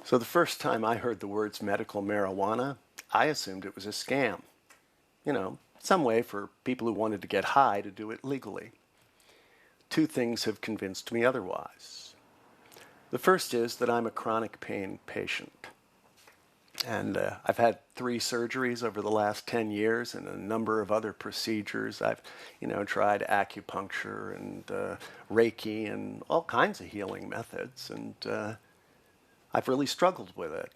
So the first time I heard the words medical marijuana, I assumed it was a scam. Some way for people who wanted to get high to do it legally. Two things have convinced me otherwise. The first is that I'm a chronic pain patient. And I've had 3 surgeries over the last 10 years and a number of other procedures. I've, tried acupuncture and Reiki and all kinds of healing methods. And I've really struggled with it.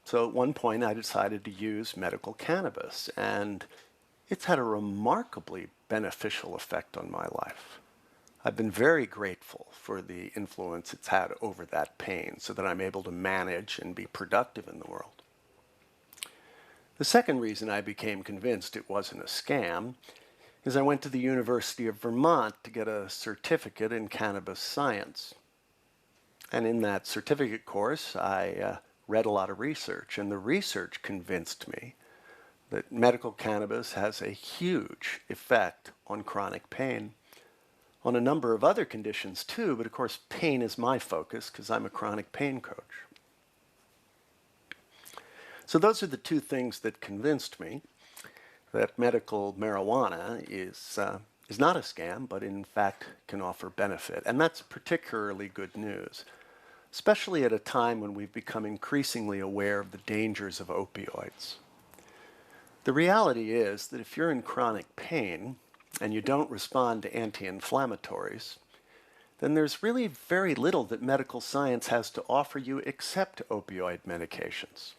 So at one point I decided to use medical cannabis, and it's had a remarkably beneficial effect on my life. I've been very grateful for the influence it's had over that pain so that I'm able to manage and be productive in the world. The second reason I became convinced it wasn't a scam is I went to the University of Vermont to get a certificate in cannabis science. And in that certificate course, I read a lot of research, and the research convinced me that medical cannabis has a huge effect on chronic pain, on a number of other conditions too, but of course pain is my focus because I'm a chronic pain coach. So those are the two things that convinced me that medical marijuana is not a scam, but in fact can offer benefit. And that's particularly good news, especially at a time when we've become increasingly aware of the dangers of opioids. The reality is that if you're in chronic pain and you don't respond to anti-inflammatories, then there's really very little that medical science has to offer you except opioid medications.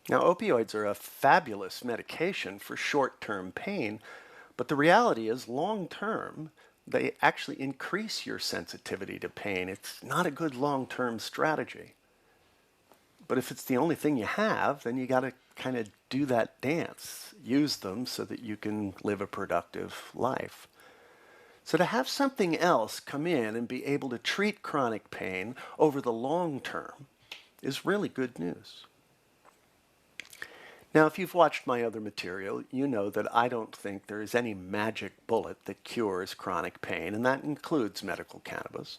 Now, opioids are a fabulous medication for short-term pain, but the reality is long-term, they actually increase your sensitivity to pain. It's not a good long-term strategy. But if it's the only thing you have, then you got to kind of do that dance. Use them so that you can live a productive life. So to have something else come in and be able to treat chronic pain over the long term is really good news. Now, if you've watched my other material, you know that I don't think there is any magic bullet that cures chronic pain, and that includes medical cannabis.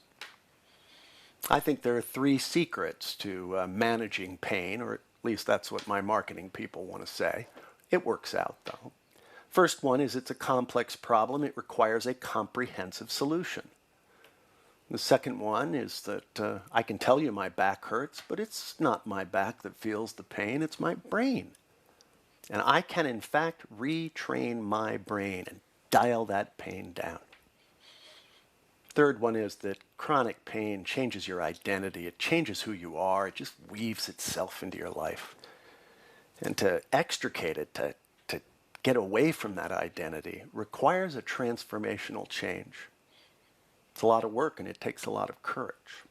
I think there are 3 secrets to managing pain, or at least that's what my marketing people want to say. It works out, though. First one is it's a complex problem. It requires a comprehensive solution. The second one is that I can tell you my back hurts, but it's not my back that feels the pain, it's my brain. And I can, in fact, retrain my brain and dial that pain down. Third one is that chronic pain changes your identity. It changes who you are. It just weaves itself into your life. And to extricate it, to get away from that identity, requires a transformational change. It's a lot of work, and it takes a lot of courage.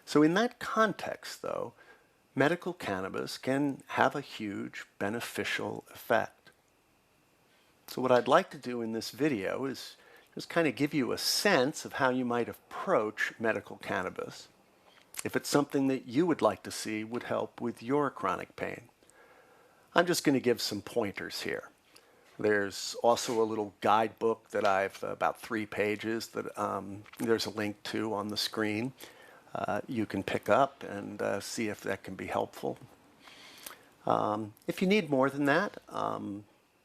So in that context, though, medical cannabis can have a huge beneficial effect. So what I'd like to do in this video is just kind of give you a sense of how you might approach medical cannabis if it's something that you would like to see would help with your chronic pain. I'm just going to give some pointers here. There's also a little guidebook that I've, about 3 pages, that there's a link to on the screen. You can pick up and see if that can be helpful. If you need more than that,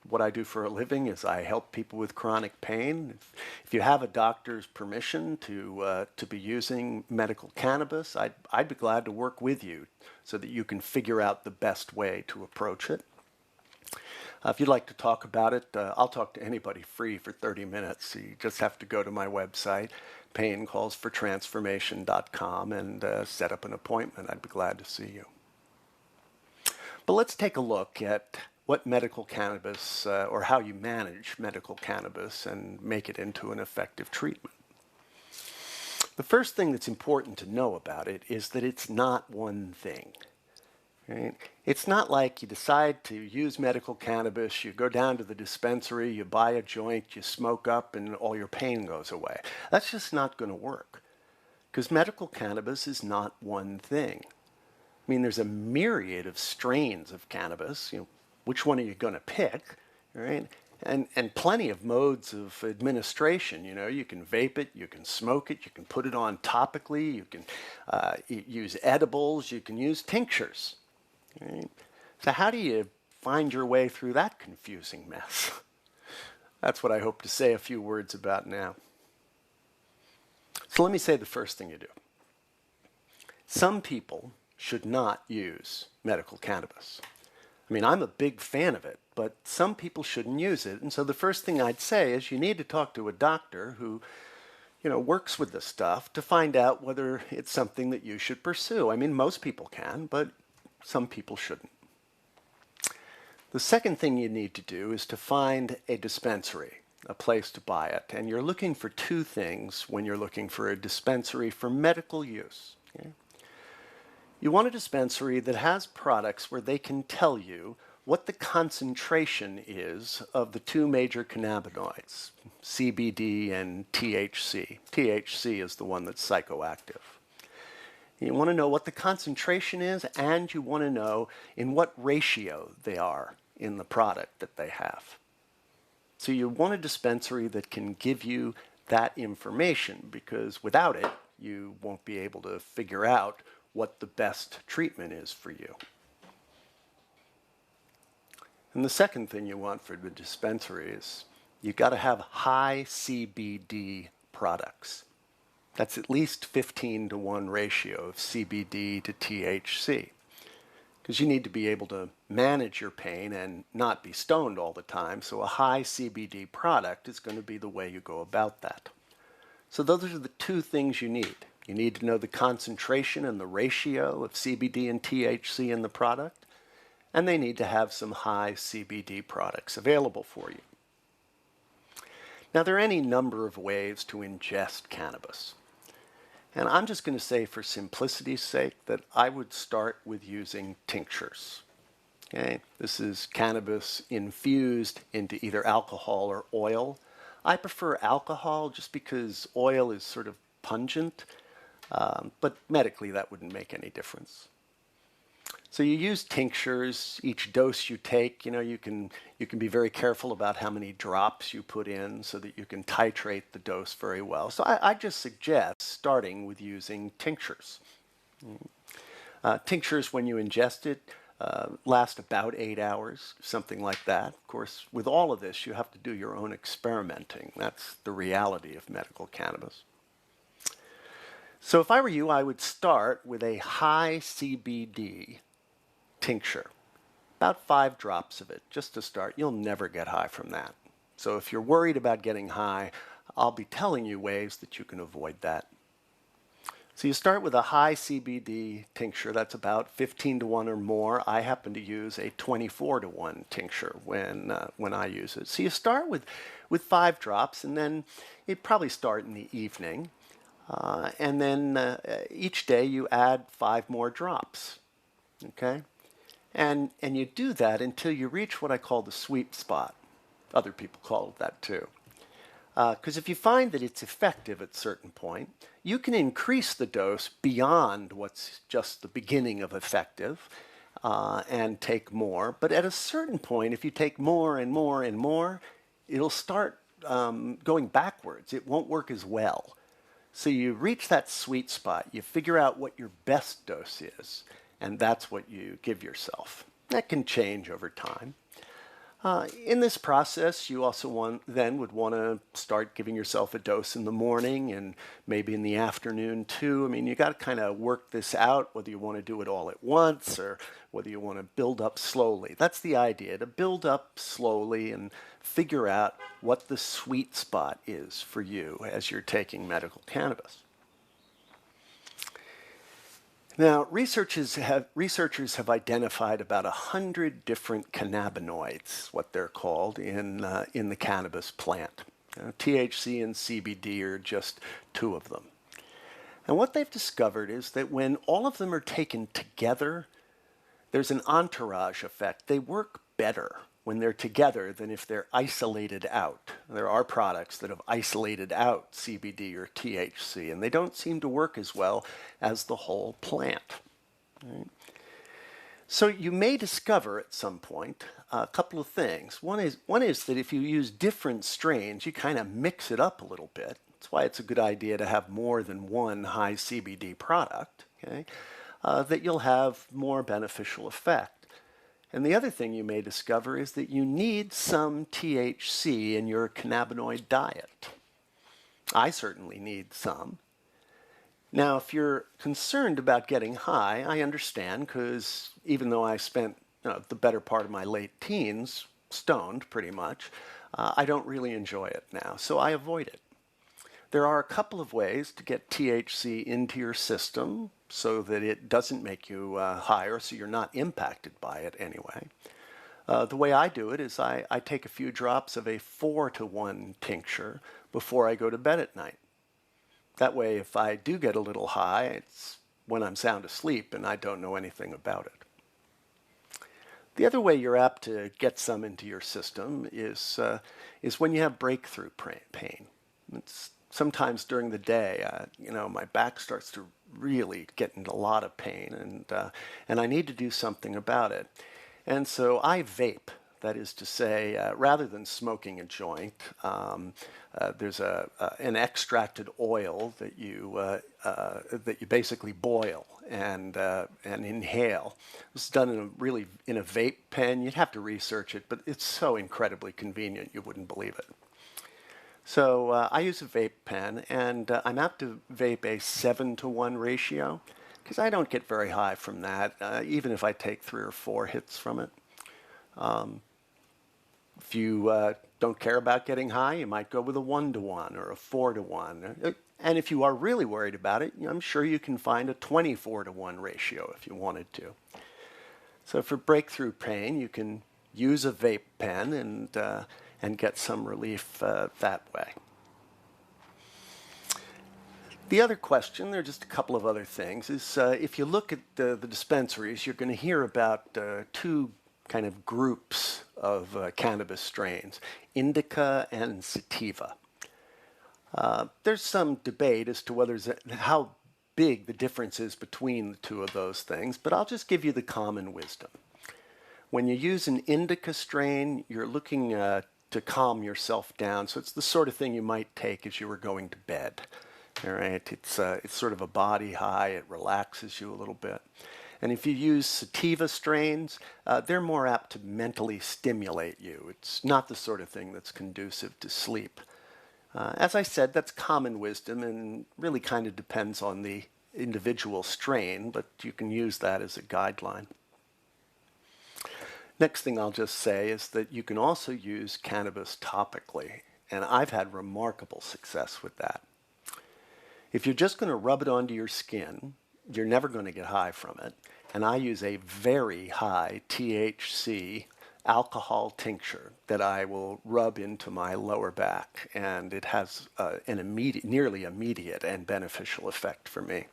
what I do for a living is I help people with chronic pain. If you have a doctor's permission to be using medical cannabis, I'd be glad to work with you so that you can figure out the best way to approach it. If you'd like to talk about it, I'll talk to anybody free for 30 minutes. You just have to go to my website, paincallsfortransformation.com, and set up an appointment. I'd be glad to see you. But let's take a look at what medical cannabis, or how you manage medical cannabis and make it into an effective treatment. The first thing that's important to know about it is that it's not one thing. Right? It's not like you decide to use medical cannabis, you go down to the dispensary, you buy a joint, you smoke up, and all your pain goes away. That's just not going to work, because medical cannabis is not one thing. I mean, there's a myriad of strains of cannabis. Which one are you going to pick? Right? and plenty of modes of administration. You know, you can vape it, you can smoke it, you can put it on topically, you can use edibles, you can use tinctures. Right? So how do you find your way through that confusing mess? That's what I hope to say a few words about now. So let me say the first thing you do. Some people should not use medical cannabis. I mean, I'm a big fan of it, but some people shouldn't use it. And so the first thing I'd say is you need to talk to a doctor who, works with this stuff to find out whether it's something that you should pursue. I mean, most people can, but some people shouldn't. The second thing you need to do is to find a dispensary, a place to buy it. And you're looking for two things when you're looking for a dispensary for medical use. Okay? You want a dispensary that has products where they can tell you what the concentration is of the two major cannabinoids, CBD and THC. THC is the one that's psychoactive. You want to know what the concentration is, and you want to know in what ratio they are in the product that they have. So you want a dispensary that can give you that information, because without it, you won't be able to figure out what the best treatment is for you. And the second thing you want for the dispensary is you've got to have high CBD products. That's at least 15-to-1 ratio of CBD to THC, because you need to be able to manage your pain and not be stoned all the time. So a high CBD product is going to be the way you go about that. So those are the two things you need. You need to know the concentration and the ratio of CBD and THC in the product, and they need to have some high CBD products available for you. Now, there are any number of ways to ingest cannabis. And I'm just going to say, for simplicity's sake, that I would start with using tinctures. Okay? This is cannabis infused into either alcohol or oil. I prefer alcohol just because oil is sort of pungent, but medically that wouldn't make any difference. So you use tinctures. Each dose you take, you can be very careful about how many drops you put in so that you can titrate the dose very well. So I just suggest starting with using tinctures. Tinctures, when you ingest it, last about 8 hours, something like that. Of course, with all of this, you have to do your own experimenting. That's the reality of medical cannabis. So if I were you, I would start with a high CBD tincture, about 5 drops of it, just to start. You'll never get high from that. So if you're worried about getting high, I'll be telling you ways that you can avoid that. So you start with a high CBD tincture. That's about 15-to-1 or more. I happen to use a 24-to-1 tincture when I use it. So you start with 5 drops, and then you'd probably start in the evening. And then each day you add 5 more drops. Okay? And you do that until you reach what I call the sweet spot. Other people call it that too. Because if you find that it's effective at a certain point, you can increase the dose beyond what's just the beginning of effective and take more. But at a certain point, if you take more and more and more, it'll start going backwards. It won't work as well. So you reach that sweet spot, you figure out what your best dose is, and that's what you give yourself. That can change over time. In this process, you also would want to start giving yourself a dose in the morning and maybe in the afternoon too. I mean, you got to kind of work this out, whether you want to do it all at once or whether you want to build up slowly. That's the idea, to build up slowly and figure out what the sweet spot is for you as you're taking medical cannabis. Now, researchers have identified about 100 different cannabinoids, what they're called, in the cannabis plant. THC and CBD are just 2 of them. And what they've discovered is that when all of them are taken together, there's an entourage effect. They work better when they're together than if they're isolated out. There are products that have isolated out CBD or THC, and they don't seem to work as well as the whole plant. Right? So you may discover at some point a couple of things. One is that if you use different strains, you kind of mix it up a little bit. That's why it's a good idea to have more than one high CBD product, okay? That you'll have more beneficial effect. And the other thing you may discover is that you need some THC in your cannabinoid diet. I certainly need some. Now, if you're concerned about getting high, I understand, because even though I spent the better part of my late teens stoned pretty much, I don't really enjoy it now, so I avoid it. There are a couple of ways to get THC into your system so that it doesn't make you higher, so you're not impacted by it anyway. The way I do it is I take a few drops of a 4-to-1 tincture before I go to bed at night. That way, if I do get a little high, it's when I'm sound asleep and I don't know anything about it. The other way you're apt to get some into your system is when you have breakthrough pain. It's sometimes during the day, my back starts to really get into a lot of pain, and I need to do something about it. And so I vape. That is to say, rather than smoking a joint, there's an extracted oil that you basically boil and inhale. It's done in a vape pen. You'd have to research it, but it's so incredibly convenient you wouldn't believe it. So I use a vape pen, and I'm apt to vape a 7-to-1 ratio because I don't get very high from that, even if I take 3 or 4 hits from it. If you don't care about getting high, you might go with a 1-to-1 or a 4-to-1. And if you are really worried about it, I'm sure you can find a 24-to-1 ratio if you wanted to. So for breakthrough pain, you can use a vape pen and get some relief that way. The other question, there are just a couple of other things, is if you look at the dispensaries, you're going to hear about 2 kind of groups of cannabis strains, indica and sativa. There's some debate as to how big the difference is between the 2 of those things, but I'll just give you the common wisdom. When you use an indica strain, you're looking to calm yourself down, so it's the sort of thing you might take as you were going to bed. All right, it's sort of a body high, it relaxes you a little bit. And if you use sativa strains, they're more apt to mentally stimulate you. It's not the sort of thing that's conducive to sleep. As I said, that's common wisdom and really kind of depends on the individual strain, but you can use that as a guideline. Next thing I'll just say is that you can also use cannabis topically, and I've had remarkable success with that. If you're just going to rub it onto your skin, you're never going to get high from it. And I use a very high THC alcohol tincture that I will rub into my lower back, and it has nearly immediate and beneficial effect for me.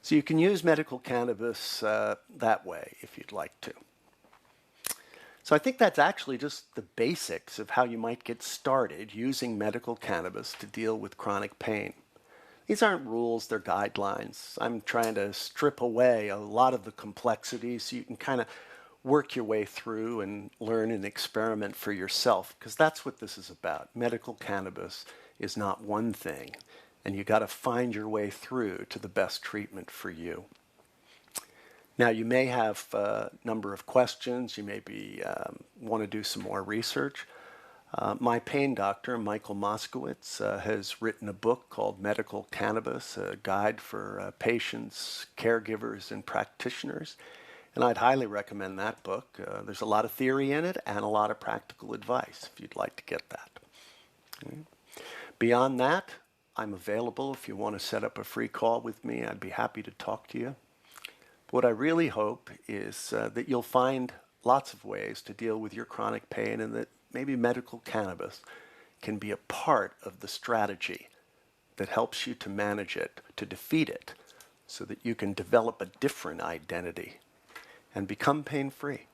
So you can use medical cannabis that way if you'd like to. So I think that's actually just the basics of how you might get started using medical cannabis to deal with chronic pain. These aren't rules, they're guidelines. I'm trying to strip away a lot of the complexity so you can kind of work your way through and learn and experiment for yourself, because that's what this is about. Medical cannabis is not one thing, and you got to find your way through to the best treatment for you. Now, you may have a number of questions. You may want to do some more research. My pain doctor, Michael Moskowitz, has written a book called Medical Cannabis, a guide for patients, caregivers, and practitioners. And I'd highly recommend that book. There's a lot of theory in it and a lot of practical advice if you'd like to get that. Okay. Beyond that, I'm available if you want to set up a free call with me. I'd be happy to talk to you. What I really hope is that you'll find lots of ways to deal with your chronic pain, and that maybe medical cannabis can be a part of the strategy that helps you to manage it, to defeat it, so that you can develop a different identity and become pain-free.